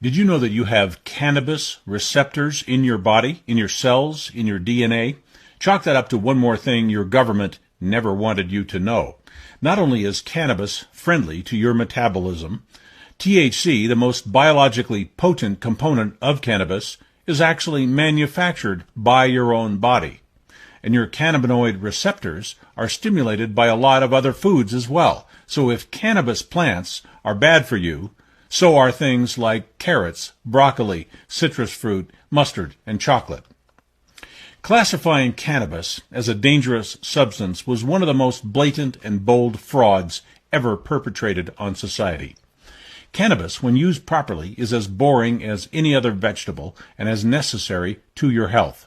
Did you know that you have cannabis receptors in your body, in your cells, in your DNA? Chalk that up to one more thing your government never wanted you to know. Not only is cannabis friendly to your metabolism, THC, the most biologically potent component of cannabis, is actually manufactured by your own body. And your cannabinoid receptors are stimulated by a lot of other foods as well. So if cannabis plants are bad for you, so are things like carrots, broccoli, citrus fruit, mustard, and chocolate. Classifying cannabis as a dangerous substance was one of the most blatant and bold frauds ever perpetrated on society. Cannabis, when used properly, is as boring as any other vegetable and as necessary to your health.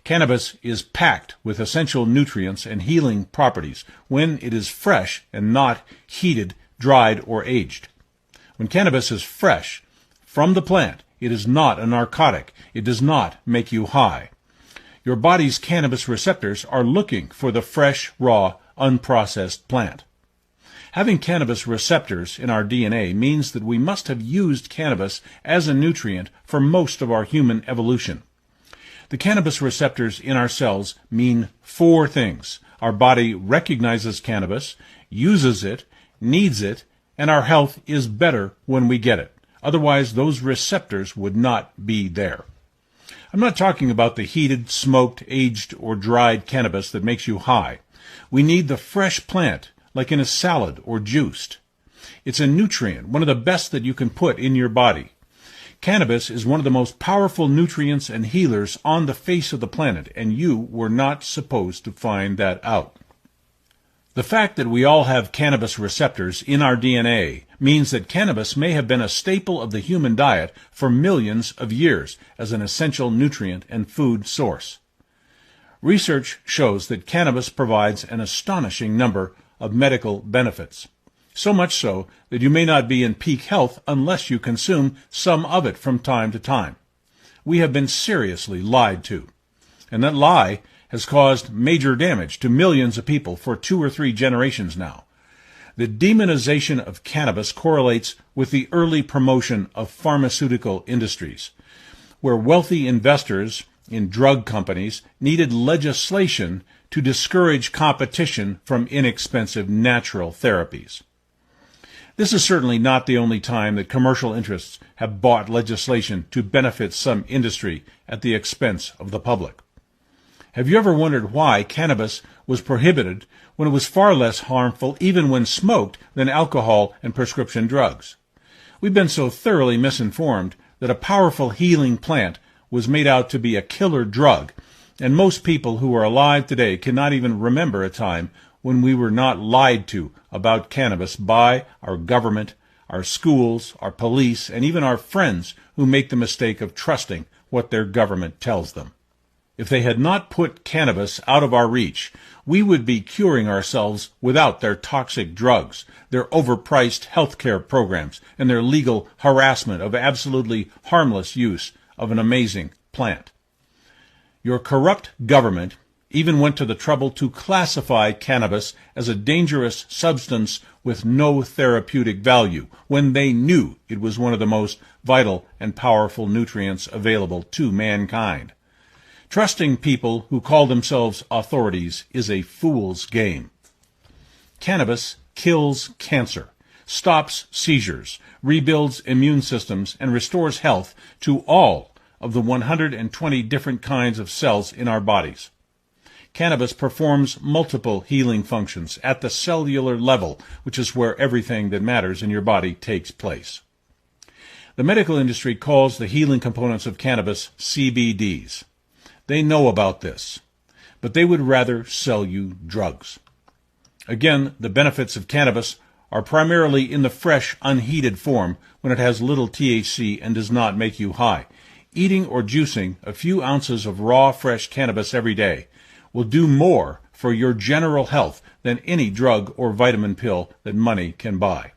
Cannabis is packed with essential nutrients and healing properties when it is fresh and not heated, dried, or aged. When cannabis is fresh from the plant, it is not a narcotic. It does not make you high. Your body's cannabis receptors are looking for the fresh, raw, unprocessed plant. Having cannabis receptors in our DNA means that we must have used cannabis as a nutrient for most of our human evolution. The cannabis receptors in our cells mean four things. Our body recognizes cannabis, uses it, needs it, and our health is better when we get it. Otherwise, those receptors would not be there. I'm not talking about the heated, smoked, aged, or dried cannabis that makes you high. We need the fresh plant, like in a salad or juiced. It's a nutrient, one of the best that you can put in your body. Cannabis is one of the most powerful nutrients and healers on the face of the planet, and you were not supposed to find that out. The fact that we all have cannabis receptors in our DNA means that cannabis may have been a staple of the human diet for millions of years as an essential nutrient and food source. Research shows that cannabis provides an astonishing number of medical benefits, so much so that you may not be in peak health unless you consume some of it from time to time. We have been seriously lied to, and that lie has caused major damage to millions of people for 2 or 3 generations now. The demonization of cannabis correlates with the early promotion of pharmaceutical industries, where wealthy investors in drug companies needed legislation to discourage competition from inexpensive natural therapies. This is certainly not the only time that commercial interests have bought legislation to benefit some industry at the expense of the public. Have you ever wondered why cannabis was prohibited when it was far less harmful, even when smoked, than alcohol and prescription drugs? We've been so thoroughly misinformed that a powerful healing plant was made out to be a killer drug, and most people who are alive today cannot even remember a time when we were not lied to about cannabis by our government, our schools, our police, and even our friends who make the mistake of trusting what their government tells them. If they had not put cannabis out of our reach, we would be curing ourselves without their toxic drugs, their overpriced health care programs, and their legal harassment of absolutely harmless use of an amazing plant. Your corrupt government even went to the trouble to classify cannabis as a dangerous substance with no therapeutic value, when they knew it was one of the most vital and powerful nutrients available to mankind. Trusting people who call themselves authorities is a fool's game. Cannabis kills cancer, stops seizures, rebuilds immune systems, and restores health to all of the 120 different kinds of cells in our bodies. Cannabis performs multiple healing functions at the cellular level, which is where everything that matters in your body takes place. The medical industry calls the healing components of cannabis CBDs. They know about this, but they would rather sell you drugs. Again, the benefits of cannabis are primarily in the fresh, unheated form when it has little THC and does not make you high. Eating or juicing a few ounces of raw, fresh cannabis every day will do more for your general health than any drug or vitamin pill that money can buy.